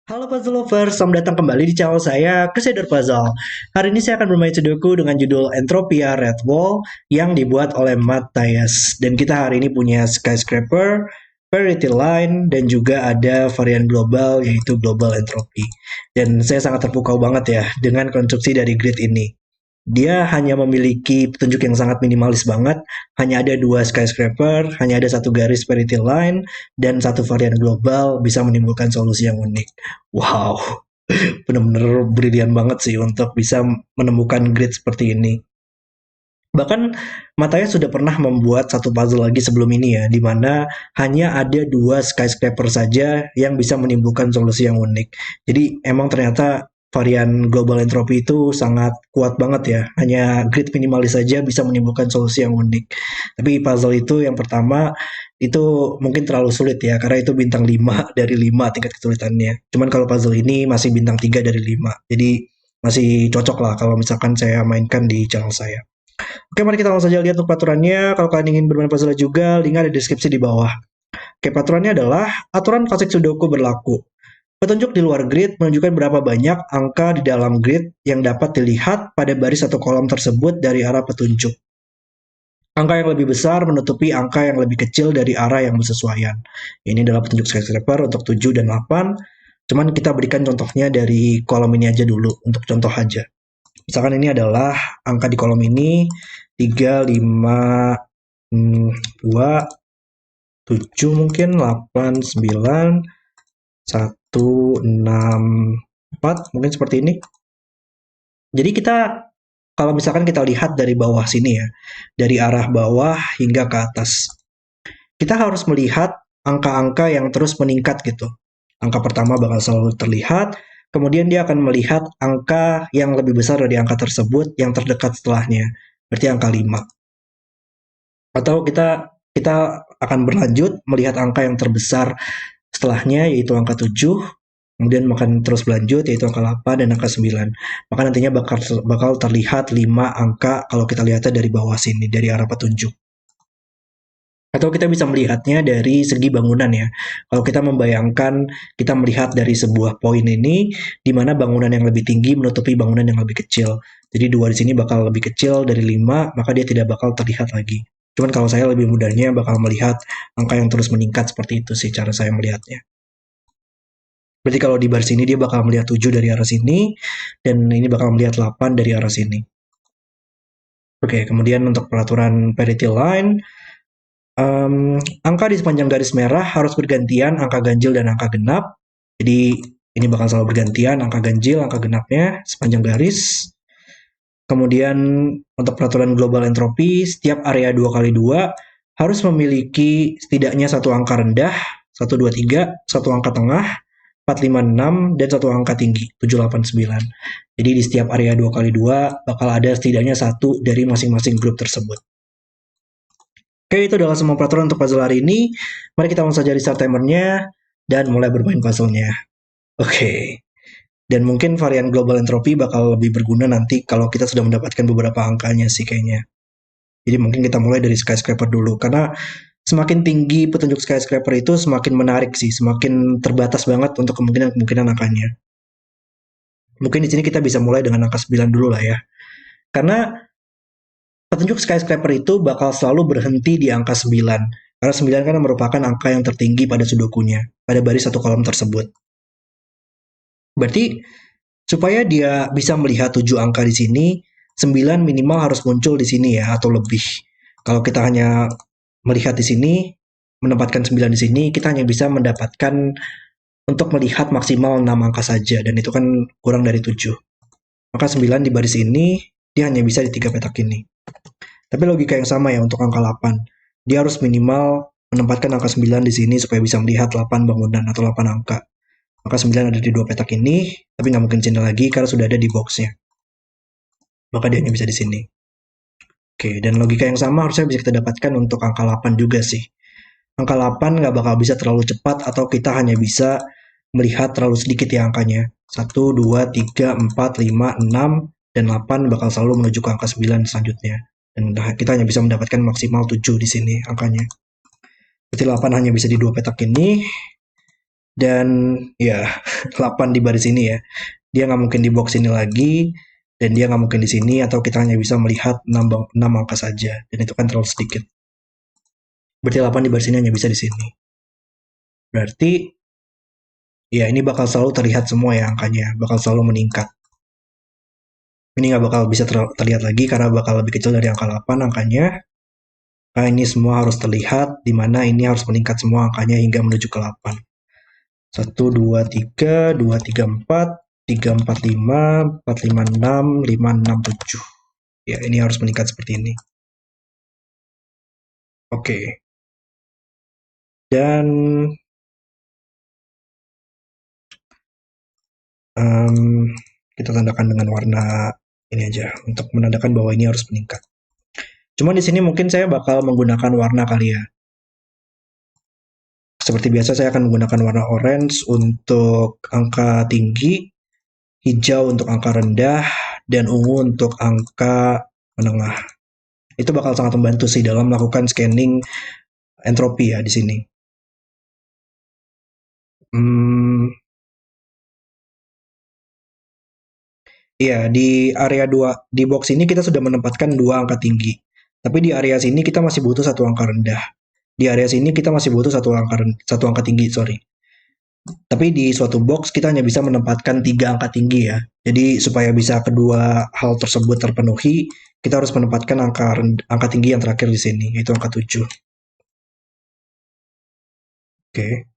Halo Puzzle Lovers, selamat datang kembali di channel saya, Crusader Puzzle. Hari ini saya akan bermain Sudoku dengan judul Entropia Red Wall yang dibuat oleh Matthias. Dan kita hari ini punya Skyscraper, Parity Line, dan juga ada varian global yaitu Global Entropy. Dan saya sangat terpukau banget ya dengan konstruksi dari grid ini. Dia hanya memiliki petunjuk yang sangat minimalis banget, hanya ada dua skyscraper, hanya ada satu garis parity line, dan satu varian global bisa menimbulkan solusi yang unik. Wow, bener-bener brilian banget sih untuk bisa menemukan grid seperti ini. Bahkan Matanya sudah pernah membuat satu puzzle lagi sebelum ini ya, di mana hanya ada dua skyscraper saja yang bisa menimbulkan solusi yang unik. Jadi emang ternyata varian global entropy itu sangat kuat banget ya. Hanya grid minimalis saja bisa menimbulkan solusi yang unik. Tapi puzzle itu yang pertama itu mungkin terlalu sulit ya, karena itu bintang 5 dari 5 tingkat kesulitannya. Cuman kalau puzzle ini masih bintang 3 dari 5. Jadi masih cocok lah kalau misalkan saya mainkan di channel saya. Oke, mari kita langsung saja lihat untuk peraturannya. Kalau kalian ingin bermain puzzle juga, link ada di deskripsi di bawah. Oke, peraturannya adalah aturan fasik Sudoku berlaku. Petunjuk di luar grid menunjukkan berapa banyak angka di dalam grid yang dapat dilihat pada baris atau kolom tersebut dari arah petunjuk. Angka yang lebih besar menutupi angka yang lebih kecil dari arah yang bersesuaian. Ini adalah petunjuk skyscraper untuk 7 dan 8. Cuman kita berikan contohnya dari kolom ini aja dulu, untuk contoh aja. Misalkan ini adalah angka di kolom ini 3, 5, 2, 7 mungkin, 8, 9, 1, 6, 4, mungkin seperti ini. Jadi kita, kalau misalkan kita lihat dari bawah sini ya, dari arah bawah hingga ke atas, kita harus melihat angka-angka yang terus meningkat gitu. Angka pertama bakal selalu terlihat, kemudian dia akan melihat angka yang lebih besar dari angka tersebut yang terdekat setelahnya, berarti angka 5. Atau kita akan berlanjut melihat angka yang terbesar setelahnya, yaitu angka 7, kemudian akan terus berlanjut yaitu angka 8 dan angka 9. Maka nantinya bakal terlihat 5 angka kalau kita lihatnya dari bawah sini, dari arah petunjuk. Atau kita bisa melihatnya dari segi bangunan ya. Kalau kita membayangkan kita melihat dari sebuah poin ini, di mana bangunan yang lebih tinggi menutupi bangunan yang lebih kecil. Jadi 2 di sini bakal lebih kecil dari 5, maka dia tidak bakal terlihat lagi. Cuman kalau saya lebih mudahnya bakal melihat angka yang terus meningkat, seperti itu sih cara saya melihatnya. Berarti kalau di baris ini dia bakal melihat 7 dari arah sini, dan ini bakal melihat 8 dari arah sini. Oke, kemudian untuk peraturan parity line, angka di sepanjang garis merah harus bergantian angka ganjil dan angka genap. Jadi ini bakal selalu bergantian angka ganjil, angka genapnya sepanjang garis. Kemudian untuk peraturan global entropy, setiap area 2x2 harus memiliki setidaknya satu angka rendah, 1, 2, 3, satu angka tengah, 4, 5, 6, dan satu angka tinggi, 7, 8, 9. Jadi di setiap area 2x2 bakal ada setidaknya satu dari masing-masing grup tersebut. Oke, itu adalah semua peraturan untuk puzzle hari ini. Mari kita langsung saja restart timernya dan mulai bermain puzzle-nya. Oke. Dan mungkin varian global entropy bakal lebih berguna nanti kalau kita sudah mendapatkan beberapa angkanya sih kayaknya. Jadi mungkin kita mulai dari skyscraper dulu, karena semakin tinggi petunjuk skyscraper itu semakin menarik sih, semakin terbatas banget untuk kemungkinan-kemungkinan angkanya. Mungkin di sini kita bisa mulai dengan angka 9 dulu lah ya. Karena petunjuk skyscraper itu bakal selalu berhenti di angka 9. Karena 9 kan merupakan angka yang tertinggi pada sudokunya, pada baris satu kolom tersebut. Berarti supaya dia bisa melihat 7 angka di sini, 9 minimal harus muncul di sini ya, atau lebih. Kalau kita hanya melihat di sini, menempatkan 9 di sini, kita hanya bisa mendapatkan untuk melihat maksimal 6 angka saja, dan itu kan kurang dari 7. Maka 9 di baris ini, dia hanya bisa di 3 petak ini. Tapi logika yang sama ya untuk angka 8. Dia harus minimal menempatkan angka 9 di sini supaya bisa melihat 8 bangunan atau 8 angka. Maka 9 ada di 2 petak ini, tapi nggak mungkin sini lagi karena sudah ada di boxnya. Maka dia hanya bisa di sini. Oke, dan logika yang sama harusnya bisa kita dapatkan untuk angka 8 juga sih. Angka 8 nggak bakal bisa terlalu cepat atau kita hanya bisa melihat terlalu sedikit ya angkanya. 1, 2, 3, 4, 5, 6, dan 8 bakal selalu menuju ke angka 9 selanjutnya. Dan kita hanya bisa mendapatkan maksimal 7 di sini angkanya. Berarti 8 hanya bisa di 2 petak ini. Dan ya 8 di baris ini ya. Dia nggak mungkin di box ini lagi, dan dia nggak mungkin di sini, atau kita hanya bisa melihat 6 angka saja, dan itu kan terlalu sedikit. Berarti 8 di baris ini hanya bisa di sini. Berarti ya ini bakal selalu terlihat semua ya angkanya, bakal selalu meningkat. Ini nggak bakal bisa terlihat lagi karena bakal lebih kecil dari angka 8 angkanya. Nah, ini semua harus terlihat, di mana ini harus meningkat semua angkanya hingga menuju ke 8. 1, 2, 3, 2, 3, 4, 3, 4, 5, 4, 5, 6, 5, 6, 7. Ya, ini harus meningkat seperti ini. Oke. Dan kita tandakan dengan warna ini aja untuk menandakan bahwa ini harus meningkat. Cuma di sini mungkin saya bakal menggunakan warna kali ya. Seperti biasa saya akan menggunakan warna orange untuk angka tinggi, hijau untuk angka rendah, dan ungu untuk angka menengah. Itu bakal sangat membantu sih dalam melakukan scanning entropi ya di sini. Iya, di area 2 di box ini kita sudah menempatkan dua angka tinggi. Tapi di area sini kita masih butuh satu angka rendah. Di area sini kita masih butuh satu angka tinggi, sorry. Tapi di suatu box kita hanya bisa menempatkan tiga angka tinggi ya. Jadi supaya bisa kedua hal tersebut terpenuhi, kita harus menempatkan angka tinggi yang terakhir di sini, yaitu angka 7. Oke.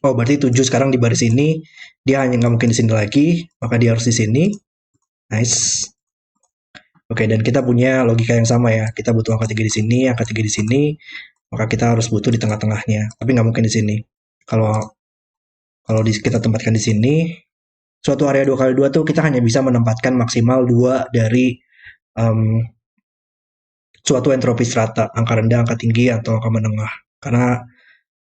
Oh, berarti 7 sekarang di baris ini, dia hanya nggak mungkin di sini lagi, maka dia harus di sini. Nice. Oke, dan kita punya logika yang sama ya. Kita butuh angka 3 di sini, angka 3 di sini, maka kita harus butuh di tengah-tengahnya. Tapi nggak mungkin di sini. Kalau kalau kita tempatkan di sini, suatu area 2 kali 2 tuh kita hanya bisa menempatkan maksimal 2 dari um, suatu entropi strata, angka rendah, angka tinggi, atau angka menengah. Karena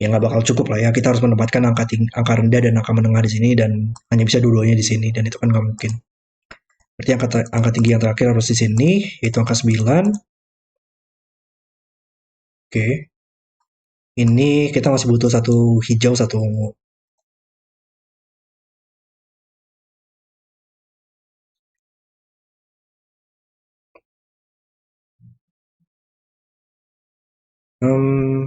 ya nggak bakal cukup lah ya. Kita harus menempatkan angka rendah dan angka menengah di sini, dan hanya bisa dua-duanya di sini, dan itu kan nggak mungkin. Berarti angka tinggi yang terakhir harus di sini, yaitu angka 9. Oke. Ini kita masih butuh satu hijau, satu ungu. Hmm,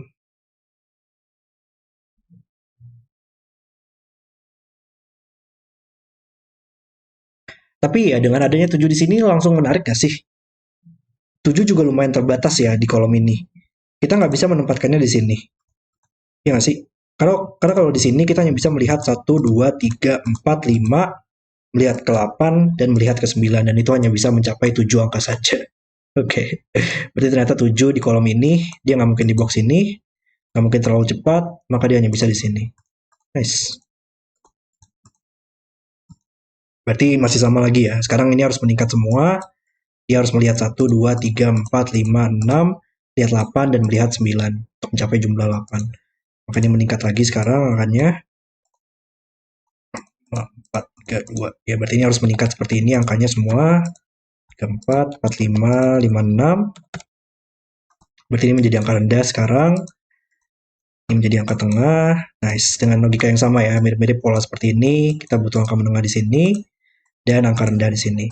tapi ya dengan adanya 7 di sini langsung menarik gak sih? 7 juga lumayan terbatas ya di kolom ini. Kita nggak bisa menempatkannya di sini. Ya nggak sih? Karena kalau di sini kita hanya bisa melihat 1, 2, 3, 4, 5, melihat ke 8, dan melihat ke 9. Dan itu hanya bisa mencapai 7 angka saja. Oke. Berarti ternyata 7 di kolom ini, dia nggak mungkin di box ini, nggak mungkin terlalu cepat, maka dia hanya bisa di sini. Nice. Berarti masih sama lagi ya. Sekarang ini harus meningkat semua. Dia harus melihat 1, 2, 3, 4, 5, 6, lihat 8, dan melihat 9 untuk mencapai jumlah 8. Makanya meningkat lagi sekarang angkanya. 4, 3, 2. Ya berarti ini harus meningkat seperti ini angkanya semua. 3, 4, 4, 5, 5, 6. Berarti ini menjadi angka rendah sekarang. Ini menjadi angka tengah. Nice. Dengan logika yang sama ya, mirip-mirip pola seperti ini. Kita butuh angka menengah di sini, dan angka rendah di sini.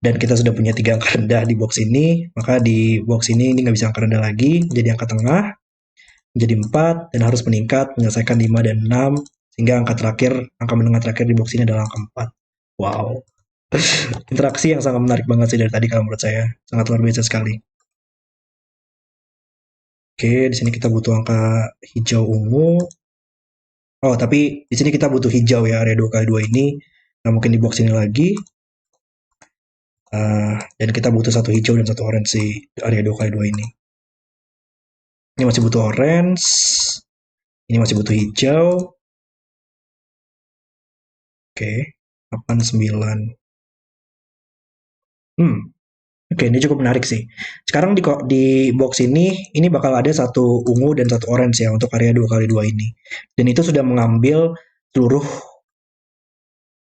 Dan kita sudah punya 3 angka rendah di box ini, maka di box ini nggak bisa angka rendah lagi, jadi angka tengah, menjadi 4, dan harus meningkat, menyelesaikan 5 dan 6, sehingga angka menengah terakhir di box ini adalah angka 4. Wow. Interaksi yang sangat menarik banget sih dari tadi kalau menurut saya. Sangat luar biasa sekali. Oke, di sini kita butuh angka hijau ungu. Oh, tapi di sini kita butuh hijau ya, area 2 kali 2 ini. Nggak mungkin di box ini lagi. Dan kita butuh satu hijau dan satu orange di area 2 kali 2 ini. Ini masih butuh orange. Ini masih butuh hijau. Oke, 8, 9. Oke, ini cukup menarik sih. Sekarang di box ini bakal ada satu ungu dan satu orange ya untuk area 2 kali 2 ini. Dan itu sudah mengambil seluruh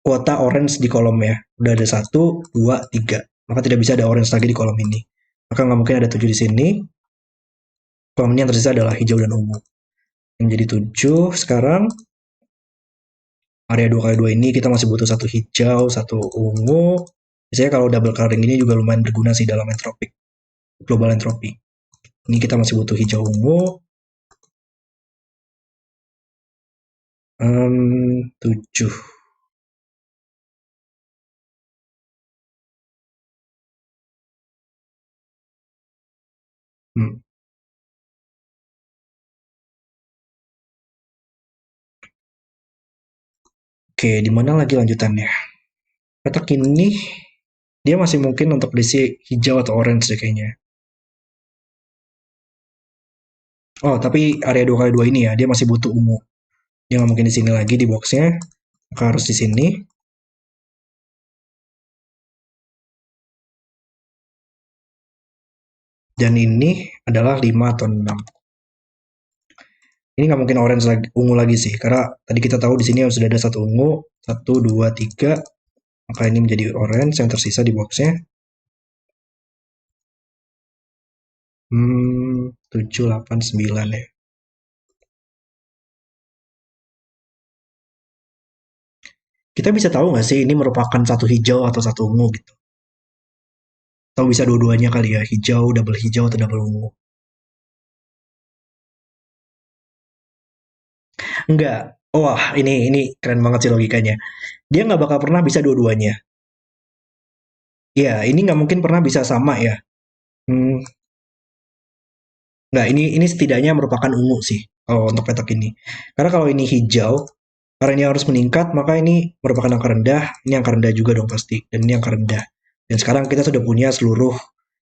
kuota orange di kolom ya. Udah ada 1, 2, 3. Maka tidak bisa ada orange lagi di kolom ini. Maka nggak mungkin ada 7 di sini. Kolom ini yang tersisa adalah hijau dan ungu. menjadi 7 sekarang. Area 2x2 ini kita masih butuh satu hijau, satu ungu. Biasanya kalau double coloring ini juga lumayan berguna sih dalam entropik, global entropi. Ini kita masih butuh hijau ungu. 7. Hmm. Oke, di mana lagi lanjutannya? Petak ini dia masih mungkin untuk diisi hijau atau orange deh kayaknya. Oh, tapi area 2x2 ini ya, dia masih butuh ungu. Dia nggak mungkin di sini lagi di boxnya, maka harus di sini. Dan ini adalah 5 atau 6. Ini nggak mungkin orange lagi, ungu lagi sih, karena tadi kita tahu di sini sudah ada satu ungu, 1, 2, 3, maka ini menjadi orange yang tersisa di boxnya. 7, 8, 9 ya. Kita bisa tahu nggak sih ini merupakan satu hijau atau satu ungu gitu? Atau bisa dua-duanya kali ya, double hijau atau double ungu? Enggak. Wah, ini keren banget sih logikanya. Dia nggak bakal pernah bisa dua-duanya. Ya, ini nggak mungkin pernah bisa sama ya. Hmm, nggak, ini setidaknya merupakan ungu sih kalau untuk petak ini. Karena kalau ini hijau, karena ini harus meningkat, maka ini merupakan angka rendah. Ini angka rendah juga dong pasti, dan ini angka rendah. Dan sekarang kita sudah punya seluruh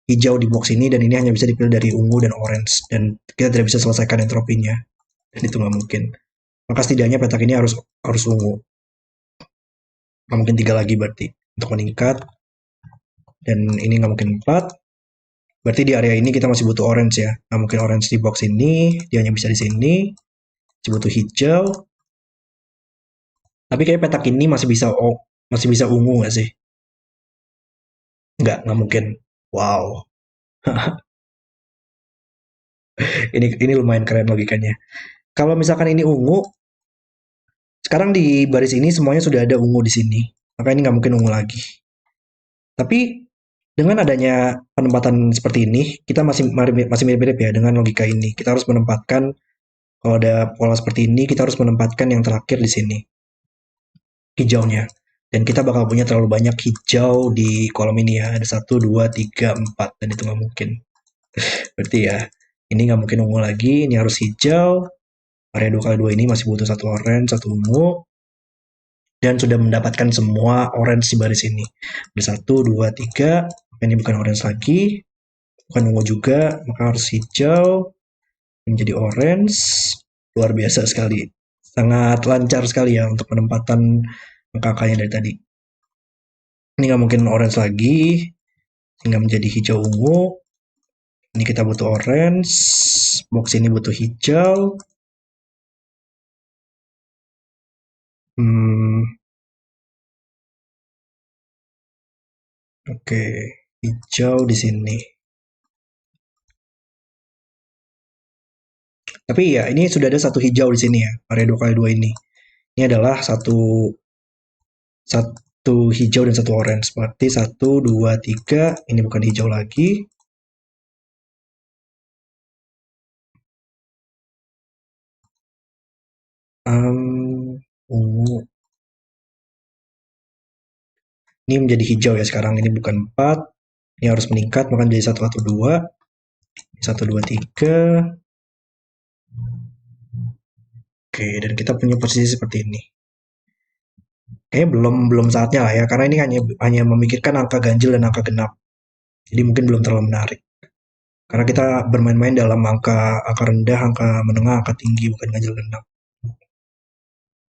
hijau di box ini, dan ini hanya bisa dipilih dari ungu dan orange. Dan kita tidak bisa selesaikan entropinya. Dan itu nggak mungkin. Maka setidaknya petak ini harus ungu. Nggak mungkin 3 lagi berarti untuk meningkat. Dan ini nggak mungkin 4. Berarti di area ini kita masih butuh orange ya. Nggak mungkin orange di box ini, dia hanya bisa di sini. Masih butuh hijau. Tapi kayak petak ini masih bisa ungu nggak sih? Nggak mungkin. Wow, ini lumayan keren logikanya. Kalau misalkan ini ungu, sekarang di baris ini semuanya sudah ada ungu di sini. Maka ini nggak mungkin ungu lagi. Tapi dengan adanya penempatan seperti ini, kita masih mirip-mirip ya dengan logika ini. Kita harus menempatkan, kalau ada pola seperti ini, kita harus menempatkan yang terakhir di sini, hijaunya. Dan kita bakal punya terlalu banyak hijau di kolom ini ya. Ada 1, 2, 3, 4. Dan itu nggak mungkin. Berarti ya, ini nggak mungkin ungu lagi. Ini harus hijau. Area 2x2 ini masih butuh satu orange, satu ungu. Dan sudah mendapatkan semua orange di baris ini. Ada 1, 2, 3. Ini bukan orange lagi. Bukan ungu juga. Maka harus hijau. Menjadi orange. Luar biasa sekali. Sangat lancar sekali ya untuk penempatan angka-angkanya dari tadi. Ini nggak mungkin orange lagi. Sehingga menjadi hijau ungu. Ini kita butuh orange. Box ini butuh hijau. Oke, hijau di sini. Tapi ya, ini sudah ada satu hijau di sini ya, area 2x2 ini. Ini adalah satu hijau dan satu orange. Berarti 1, 2, 3. Ini bukan hijau lagi. Ungu. Ini menjadi hijau ya sekarang. Ini bukan 4. Ini harus meningkat, maka menjadi 1 atau 2. 1, 2, 3. Oke, dan kita punya posisi seperti ini. Kayaknya belum saatnya lah ya, karena ini hanya memikirkan angka ganjil dan angka genap. Jadi mungkin belum terlalu menarik. Karena kita bermain-main dalam angka rendah, angka menengah, angka tinggi, bukan ganjil genap.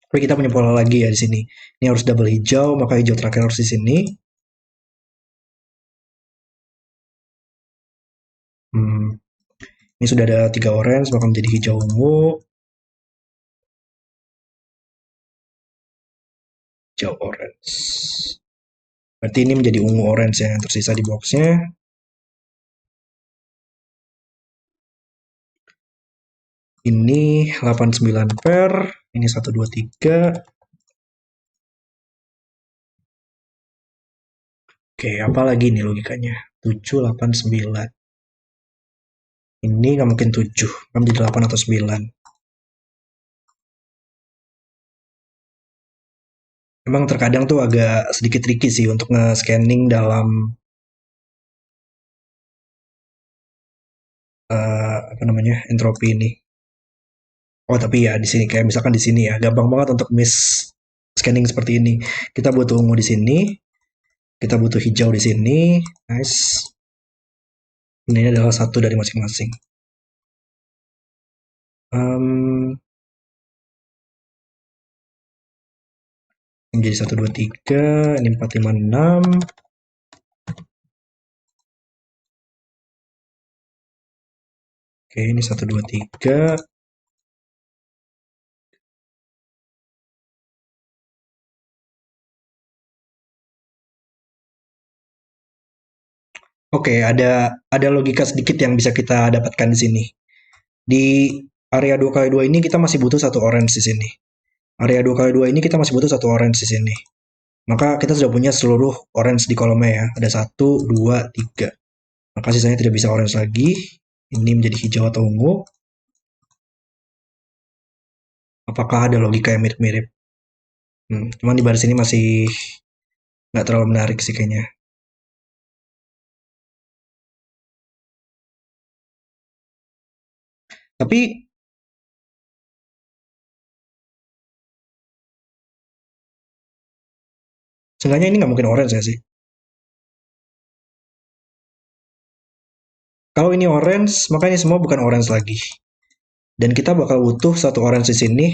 Tapi kita punya pola lagi ya di sini. Ini harus double hijau, maka hijau terakhir harus di sini. Ini sudah ada 3 orange, maka menjadi hijau ungu. Hijau orange. Berarti ini menjadi ungu orange ya, yang tersisa di boxnya. Ini 89 per, ini 123. Oke, apa lagi nih logikanya? 7, 8, 9. Ini nggak mungkin 7, kan menjadi 8 atau 9. Emang terkadang tuh agak sedikit tricky sih untuk nge-scanning dalam apa namanya entropi ini. Oh tapi ya di sini kayak misalkan di sini ya gampang banget untuk miss scanning seperti ini. Kita butuh ungu di sini, kita butuh hijau di sini. Nice. Ini adalah satu dari masing-masing. Em, ini jadi 1, 2, 3, ini 4, 5, 6. Oke, ini 1, 2, 3. Oke, ada logika sedikit yang bisa kita dapatkan di sini. Di area 2x2 ini kita masih butuh satu orange di sini. Area 2x2 ini kita masih butuh satu orange di sini. Maka kita sudah punya seluruh orange di kolomnya ya. Ada 1, 2, 3. Maka sisanya tidak bisa orange lagi. Ini menjadi hijau atau ungu. Apakah ada logika yang mirip-mirip? Cuman di baris ini masih nggak terlalu menarik sih kayaknya. Tapi seenggaknya ini nggak mungkin orange ya sih. Kalau ini orange, maka ini semua bukan orange lagi. Dan kita bakal butuh satu orange di sini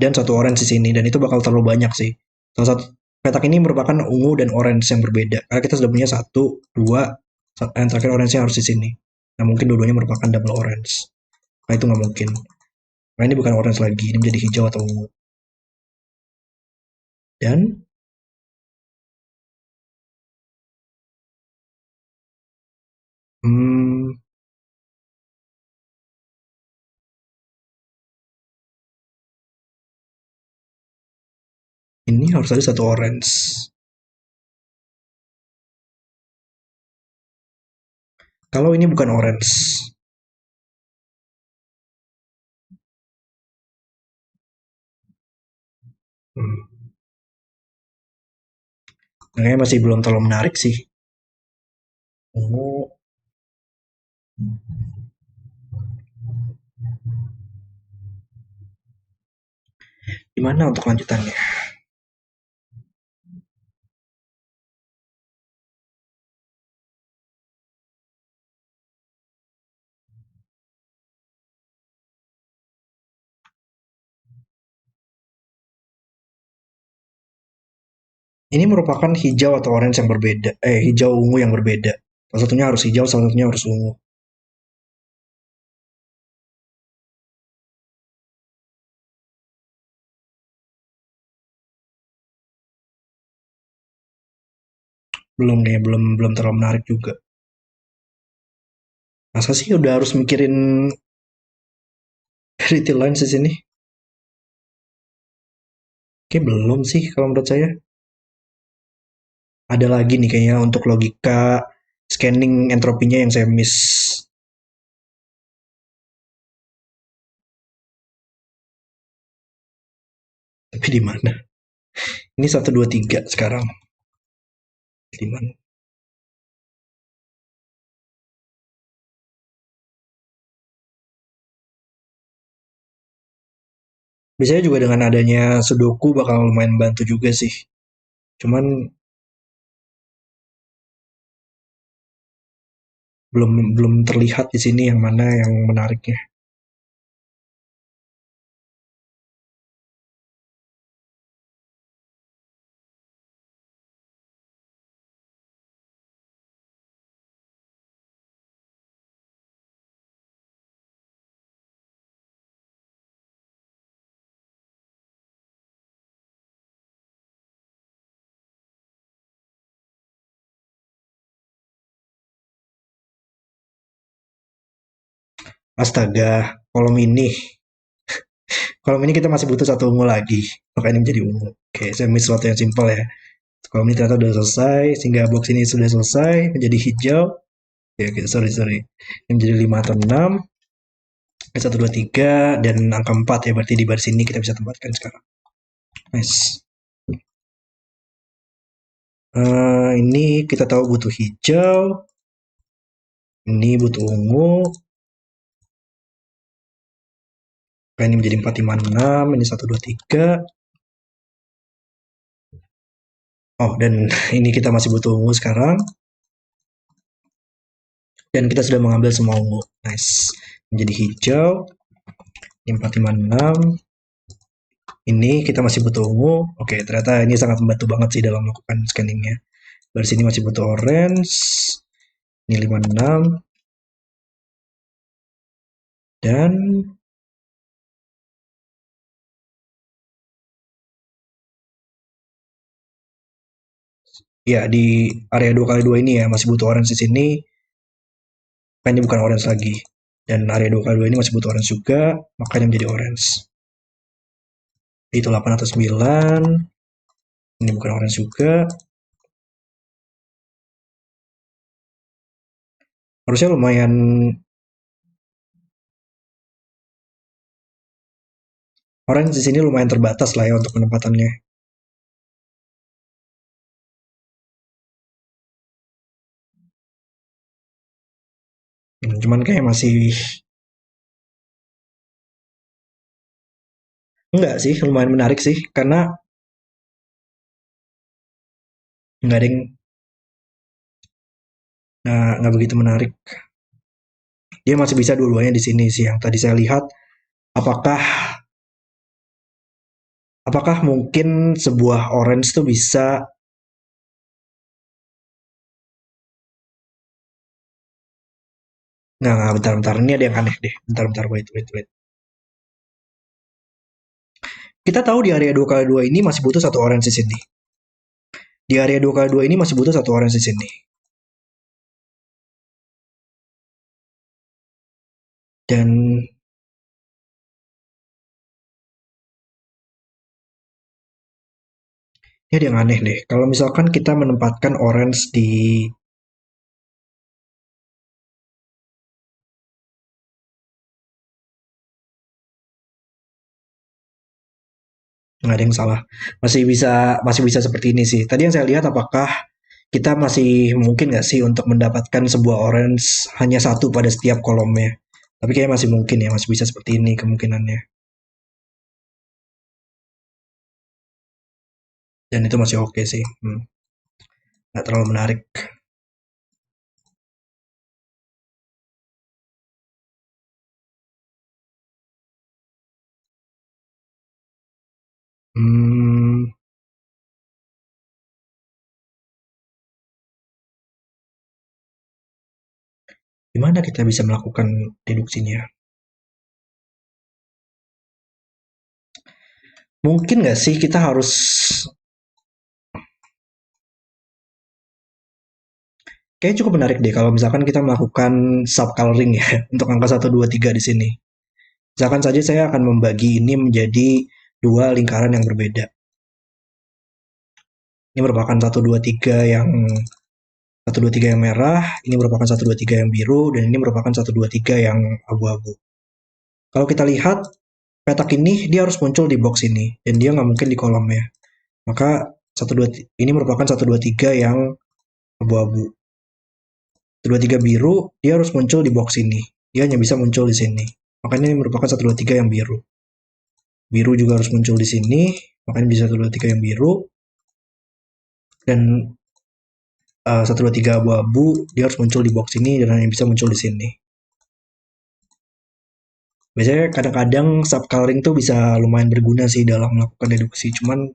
dan satu orange di sini. Dan itu bakal terlalu banyak sih. Salah satu petak ini merupakan ungu dan orange yang berbeda. Karena kita sudah punya satu, dua, yang terakhir orange yang harus di sini. Nah mungkin dua-duanya merupakan double orange. Nah itu nggak mungkin. Nah ini bukan orange lagi, ini menjadi hijau atau ungu. Dan hmm, ini harus ada satu orange. Kalau ini bukan orange, hmm, kayaknya masih belum terlalu menarik sih. Ungu, gimana untuk lanjutannya? Ini merupakan hijau atau orange yang berbeda. Hijau ungu yang berbeda. Salah satunya harus hijau, salah satunya harus ungu. Belum nih, belum belum terlalu menarik juga. Masa sih udah harus mikirin pretty lines di sini? Oke, belum sih kalau menurut saya. Ada lagi nih kayaknya untuk logika scanning entropinya yang saya miss. Tapi di mana? Ini 1, 2, 3 sekarang. Di mana? Biasanya juga dengan adanya Sudoku bakal lumayan bantu juga sih. Cuman belum belum terlihat di sini yang mana yang menariknya. Astaga, kolom ini. Kolom ini kita masih butuh satu ungu lagi. Maka ini menjadi ungu. Oke, saya ambil sesuatu yang simpel ya. Kolom ini ternyata sudah selesai, sehingga box ini sudah selesai, menjadi hijau. Ya, oke, sorry. Ini menjadi 5 atau 6. 1, 2, 3, dan angka 4 ya. Berarti di baris ini kita bisa tempatkan sekarang. Nice. Ini kita tahu butuh hijau. Ini butuh ungu. Ini menjadi 4, 5, 6. Ini 1, 2, 3. Oh, dan ini kita masih butuh ungu sekarang. Dan kita sudah mengambil semua ungu. Nice. Menjadi hijau. Ini 4, 5, 6. Ini kita masih butuh ungu. Oke, ternyata ini sangat membantu banget sih dalam melakukan scanningnya. Dari sini masih butuh orange. Ini 5, 6. Dan ya di area 2x2 ini ya masih butuh orange di sini. Makanya bukan orange lagi. Dan area 2x2 ini masih butuh orange juga. Makanya menjadi orange. Itu 8 atau 9. Ini bukan orange juga. Harusnya lumayan. Orange di sini lumayan terbatas lah ya untuk penempatannya. Cuman kayak masih enggak sih, lumayan menarik sih karena nggak ada yang nggak begitu menarik. Dia masih bisa dua-duanya di sini sih yang tadi saya lihat. Apakah apakah mungkin sebuah orange tuh bisa. Nggak, bentar, ini ada yang aneh deh. Bentar, wait. Kita tahu di area 2x2 ini masih butuh satu orange di sini. Di area 2x2 ini masih butuh satu orange di sini. Dan ini ada yang aneh deh. Kalau misalkan kita menempatkan orange di. Nggak ada yang salah. Masih bisa seperti ini sih. Tadi yang saya lihat apakah kita masih mungkin nggak sih untuk mendapatkan sebuah orange hanya satu pada setiap kolomnya. Tapi kayaknya masih mungkin ya, masih bisa seperti ini kemungkinannya. Dan itu masih oke sih. Nggak terlalu menarik. Hmm, Gimana kita bisa melakukan deduksinya? Mungkin nggak sih kita harus. Kayaknya cukup menarik deh kalau misalkan kita melakukan subcoloring ya untuk angka 1, 2, 3 di sini. Misalkan saja saya akan membagi ini menjadi dua lingkaran yang berbeda. Ini merupakan 1, 2, 3 yang merah, ini merupakan 1, 2, 3 yang biru, dan ini merupakan 1, 2, 3 yang abu-abu. Kalau kita lihat petak ini dia harus muncul di box ini dan dia nggak mungkin di kolomnya. Maka ini merupakan 1, 2, 3 yang abu-abu. 1, 2, 3 biru dia harus muncul di box ini. Dia hanya bisa muncul di sini. Makanya ini merupakan 1, 2, 3 yang biru. Biru juga harus muncul di sini. Makanya bisa 1, 2, 3 yang biru. Dan 1, 2, 3 abu-abu dia harus muncul di box ini dan hanya bisa muncul di sini. Biasanya kadang-kadang subcoloring tuh bisa lumayan berguna sih dalam melakukan deduksi. Cuman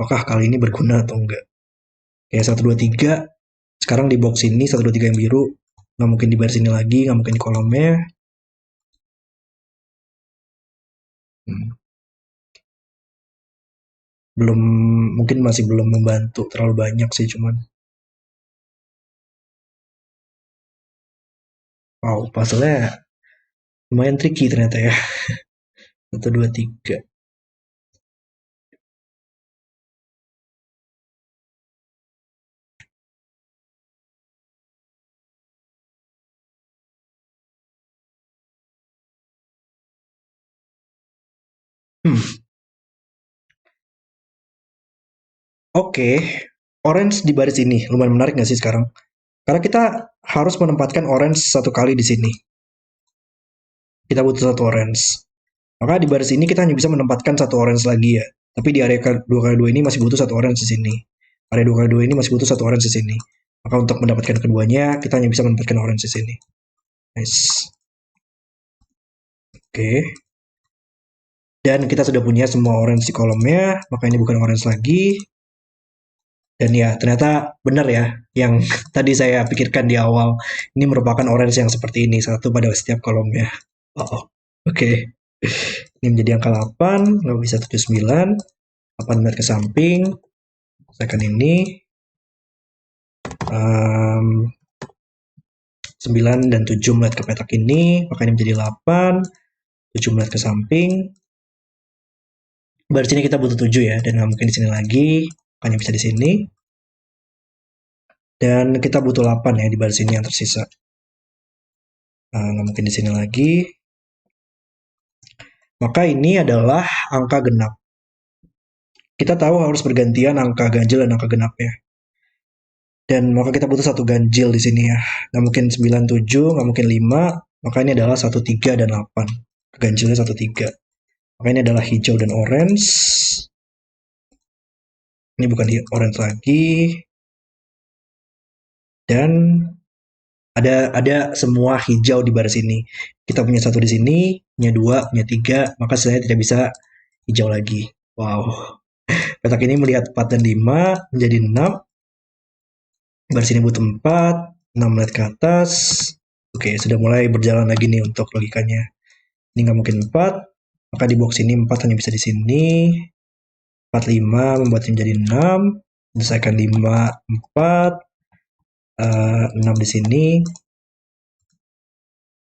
apakah kali ini berguna atau enggak? Kayak 1, 2, 3 sekarang di box ini 1, 2, 3 yang biru nggak mungkin di baris ini lagi, nggak mungkin di kolomnya. Hmm, belum, mungkin masih belum membantu terlalu banyak sih cuman. Wow, puzzle-nya Lumayan tricky ternyata ya. 1, 2, 3. Hmm, oke. Orange di baris ini lumayan menarik nggak sih sekarang? Karena kita harus menempatkan orange satu kali di sini. Kita butuh satu orange. Maka di baris ini kita hanya bisa menempatkan satu orange lagi ya. Tapi di area 2x2 ini masih butuh satu orange di sini. Area 2x2 ini masih butuh satu orange di sini. Maka untuk mendapatkan keduanya, kita hanya bisa menempatkan orange di sini. Nice. Oke. Dan kita sudah punya semua orange di kolomnya, maka ini bukan orange lagi. Dan ya, ternyata benar ya, yang tadi saya pikirkan di awal. Ini merupakan orange yang seperti ini, satu pada setiap kolomnya. Oh, oke. Ini menjadi angka 8, lalu bisa 79, 8 melihat ke samping, tekan ini, 9 dan 7 melihat ke petak ini, maka ini menjadi 8, 7 melihat ke samping. Baris ini kita butuh 7 ya, dan nggak mungkin di sini lagi, hanya bisa di sini. Dan kita butuh 8 ya di baris ini yang tersisa. Nggak mungkin di sini lagi. Maka ini adalah angka genap. Kita tahu harus bergantian angka ganjil dan angka genapnya. Dan maka kita butuh satu ganjil di sini ya. Nggak mungkin 9, 7, nggak mungkin 5. Maka ini adalah 1, 3, dan 8. Ganjilnya 1, 3. Maka ini adalah hijau dan orange. Ini bukan orange lagi. Dan ada semua hijau di baris ini. Kita punya satu di sini, punya 2, punya 3, maka saya tidak bisa hijau lagi. Wow. Petak ini melihat 4 dan 5 menjadi 6. Baris ini butuh 4, 6 melihat ke atas. Oke, sudah mulai berjalan lagi nih untuk logikanya. Ini nggak mungkin 4, maka di box ini 4 hanya bisa di sini. 4, 5 membuatnya menjadi 6. Selesaikan 5, 4, 6 di sini.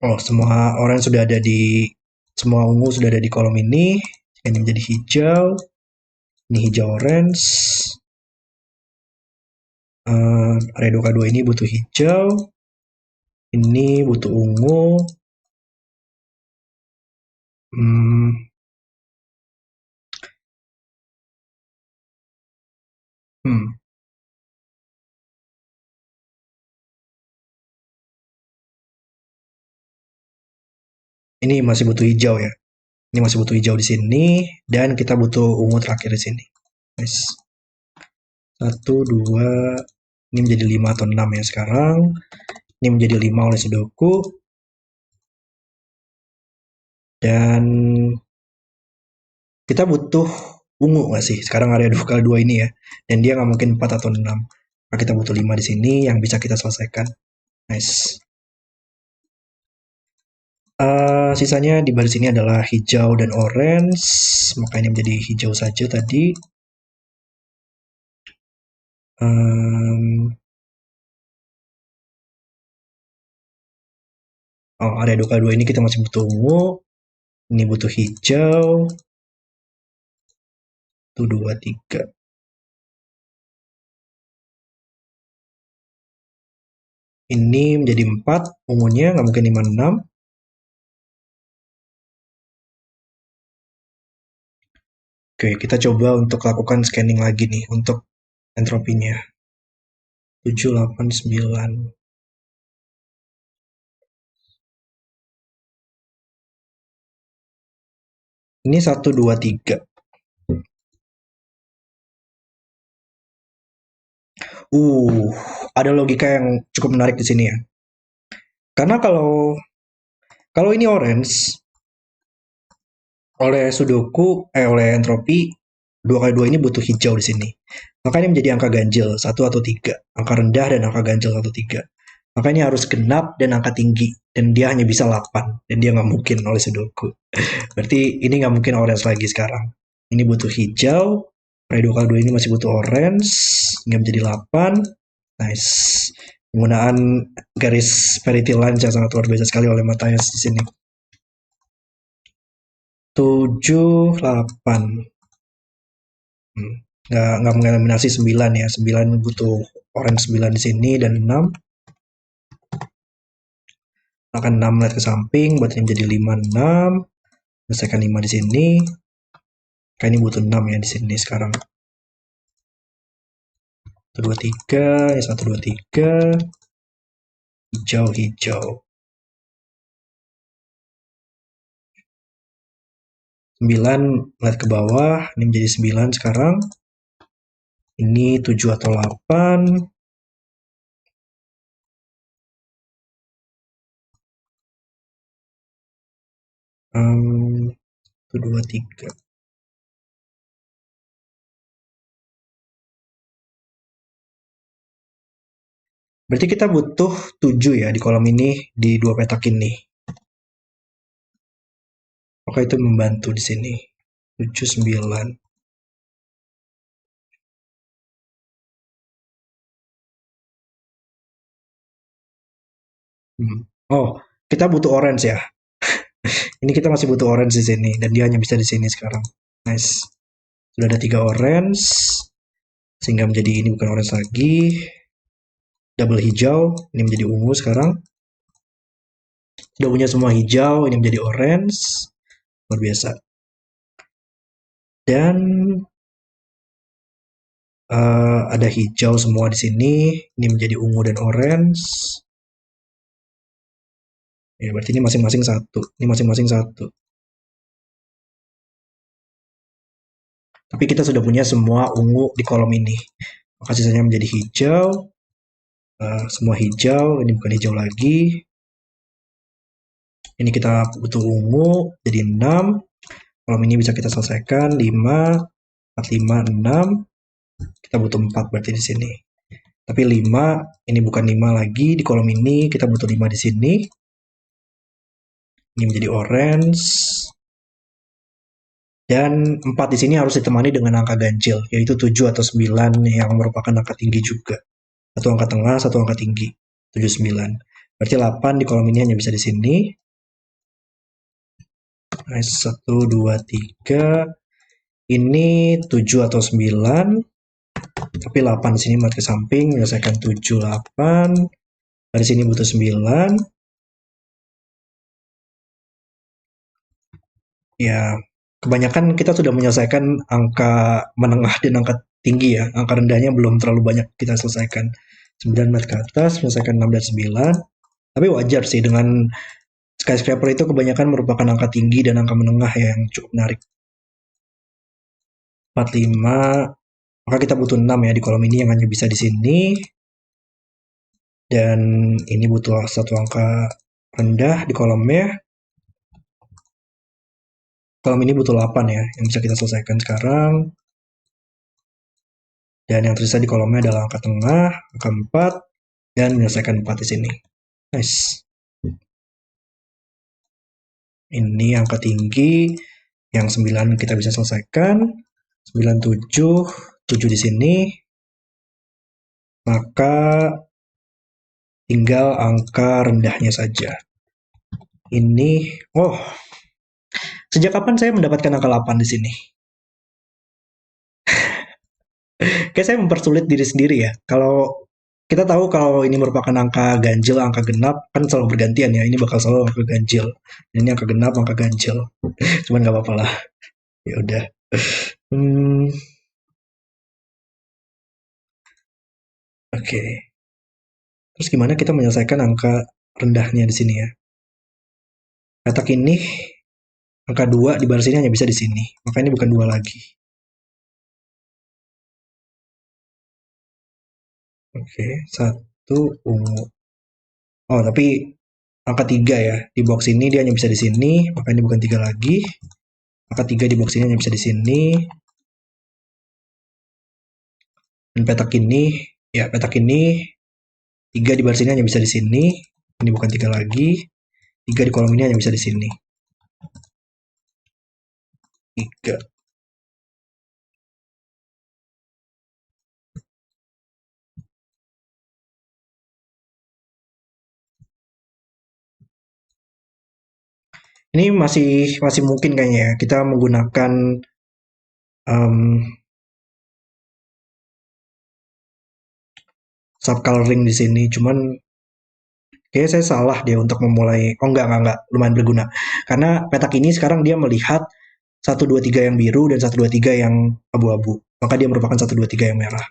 Oh, semua orange sudah ada di, semua ungu sudah ada di kolom ini. Ini menjadi hijau. Ini hijau orange. Area 2x2 ini butuh hijau. Ini butuh ungu. Hmm, hmm. Ini masih butuh hijau ya. Ini masih butuh hijau di sini. Dan kita butuh ungu terakhir di sini. Nice. 1, 2. Ini menjadi 5 atau 6 ya sekarang. Ini menjadi 5 oleh Sudoku. Dan kita butuh ungu nggak sih? Sekarang area 2x2 ini ya. Dan dia nggak mungkin 4 atau 6. Maka kita butuh 5 di sini yang bisa kita selesaikan. Nice. Sisanya di baris ini adalah hijau dan orange. Maka ini menjadi hijau saja tadi. Oh, area 2x2 ini kita masih butuh ungu. Ini butuh hijau. 1, 2, 3. Ini menjadi 4. Ungunya nggak mungkin 5, 6. Oke, kita coba untuk lakukan scanning lagi nih untuk entropinya. 7, 8, 9. Ini 1, 2, 3. Ada logika yang cukup menarik di sini ya. Karena kalau kalau ini orange, oleh Sudoku, oleh entropi, 2x2 ini butuh hijau di sini. Maka ini menjadi angka ganjil 1 atau 3. Angka rendah dan angka ganjil 1, 3. Maka ini harus genap dan angka tinggi. Dan dia hanya bisa 8. Dan dia nggak mungkin oleh Sudoku. Berarti ini nggak mungkin orange lagi sekarang. Ini butuh hijau. Area 2x2 ini masih butuh orange. Hingga menjadi 8. Nice. Penggunaan garis verity lines yang sangat luar biasa sekali oleh Matthias di sini. 7, 8. Nggak mengeliminasi 9 ya. 9 butuh orange 9 di sini dan 6. Akan 6 lihat ke samping, berarti menjadi 5, 6. Selesaikan 5 di sini. Kayak ini butuh 6 ya di sini sekarang. 1, 2, 3. Ya, 1, 2, 3. Hijau, hijau. 9 lihat ke bawah. Ini menjadi 9 sekarang. Ini 7 atau 8. 1, 2, 3. Berarti kita butuh 7 ya di kolom ini, di dua petak ini. Oke, itu membantu di sini. 7, 9. Oh, kita butuh orange ya. Ini kita masih butuh orange di sini dan dia hanya bisa di sini sekarang. Nice. Sudah ada 3 orange sehingga menjadi ini bukan orange lagi. Double hijau, ini menjadi ungu sekarang. Sudah punya semua hijau, ini menjadi orange. Luar biasa. Dan ada hijau semua di sini. Ini menjadi ungu dan orange. Ya, berarti ini masing-masing satu. Ini masing-masing satu. Tapi kita sudah punya semua ungu di kolom ini. Maka sisanya menjadi hijau. Semua hijau, ini bukan hijau lagi. Ini kita butuh ungu, jadi 6. Kolom ini bisa kita selesaikan. 5, 4, 5, 6. Kita butuh 4 berarti di sini. Tapi 5, ini bukan 5 lagi. Di kolom ini kita butuh 5 di sini. Ini menjadi orange. Dan 4 di sini harus ditemani dengan angka ganjil, yaitu 7 atau 9 yang merupakan angka tinggi juga. Satu angka tengah, satu angka tinggi. 7, 9. Berarti 8 di kolom ini hanya bisa di sini. Nice, 1, 2, 3. Ini 7 atau 9. Tapi 8 di sini melihat ke samping, menyelesaikan 7, 8. Dari sini butuh 9. Ya, kebanyakan kita sudah menyelesaikan angka menengah dan angka tinggi ya. Angka rendahnya belum terlalu banyak kita selesaikan. 9 menit ke atas, menyelesaikan 6 dan 9. Tapi wajar sih dengan skyscraper itu kebanyakan merupakan angka tinggi dan angka menengah yang cukup menarik. 4, 5. Maka kita butuh 6 ya di kolom ini yang hanya bisa di sini. Dan ini butuh satu angka rendah di kolomnya. Kolom ini butuh 8 ya, yang bisa kita selesaikan sekarang. Dan yang tersisa di kolomnya adalah angka tengah, angka 4, dan menyelesaikan 4 di sini. Nice. Ini angka tinggi, yang 9 kita bisa selesaikan. 9, 7, 7 di sini. Maka tinggal angka rendahnya saja. Ini, oh, sejak kapan saya mendapatkan angka 8 di sini? Kayak saya mempersulit diri sendiri ya. Kalau kita tahu kalau ini merupakan angka ganjil, angka genap kan selalu bergantian ya. Ini bakal selalu angka ganjil. Ini angka genap, angka ganjil. Cuman nggak apa-apa lah. Ya udah. Hmm, oke. Terus gimana kita menyelesaikan angka rendahnya di sini ya? Petak ini angka 2 di baris ini hanya bisa di sini. Maka ini bukan 2 lagi. Oke, satu ungu. Oh, tapi angka 3 ya. Di box ini dia hanya bisa di sini, maka ini bukan 3 lagi. Angka 3 di box ini hanya bisa di sini. Dan petak ini, ya petak ini 3 di baris ini hanya bisa di sini. Ini bukan 3 lagi. 3 di kolom ini hanya bisa di sini. 3. Ini masih mungkin kayaknya ya. Kita menggunakan subcoloring di sini. Cuman kayaknya saya salah dia untuk memulai. Oh enggak, lumayan berguna. Karena petak ini sekarang dia melihat 1, 2, 3 yang biru dan 1, 2, 3 yang abu-abu. Maka dia merupakan 1, 2, 3 yang merah.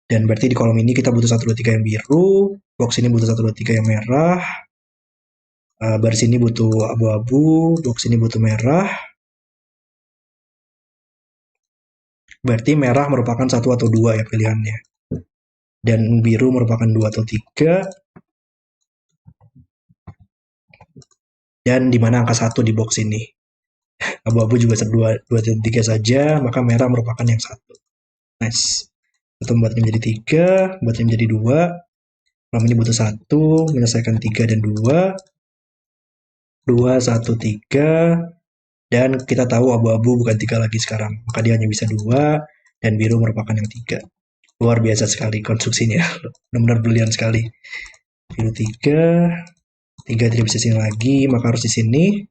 Dan berarti di kolom ini kita butuh 1, 2, 3 yang biru, box ini butuh 1, 2, 3 yang merah, baris ini butuh abu-abu, box ini butuh merah. Berarti merah merupakan 1 atau 2 ya pilihannya. Dan biru merupakan 2 atau 3. Dan di mana angka 1 di box ini. Abu-abu juga 2 dan 3 saja, maka merah merupakan yang 1. Nice. 1 membuatnya menjadi 3, membuatnya menjadi 2. Kolom ini butuh 1, menyelesaikan 3 dan 2. 2, 1, 3. Dan kita tahu abu-abu bukan 3 lagi sekarang. Maka dia hanya bisa 2, dan biru merupakan yang 3. Luar biasa sekali konstruksinya. Benar-benar brilian sekali. Biru 3. 3 tidak bisa sini lagi, maka harus di sini.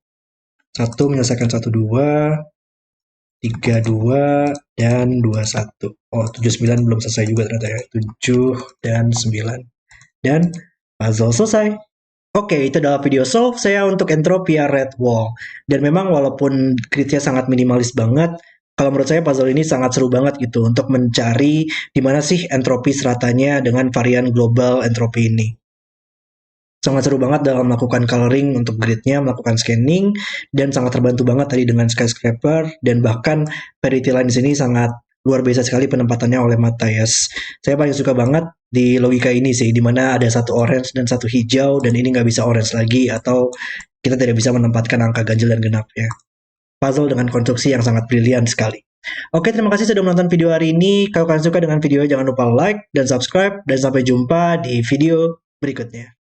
1 menyelesaikan 1, 2. 3, 2. Dan 2, 1. Oh, 7, 9 belum selesai juga ternyata ya. 7 dan 9. Dan puzzle selesai. Oke, itu adalah video solve saya untuk Entropia Red Wall. Dan memang walaupun gridnya sangat minimalis banget, kalau menurut saya puzzle ini sangat seru banget gitu untuk mencari di mana sih entropi seratanya dengan varian global entropi ini. Sangat seru banget dalam melakukan coloring untuk gridnya, melakukan scanning, dan sangat terbantu banget tadi dengan skyscraper, dan bahkan Verity Line di sini sangat luar biasa sekali penempatannya oleh Matthias. Saya paling suka banget di logika ini sih, di mana ada 1 orange dan 1 hijau, dan ini nggak bisa orange lagi, atau kita tidak bisa menempatkan angka ganjil dan genap ya. Puzzle dengan konstruksi yang sangat brilian sekali. Oke, terima kasih sudah menonton video hari ini. Kalau kalian suka dengan video, jangan lupa like dan subscribe, dan sampai jumpa di video berikutnya.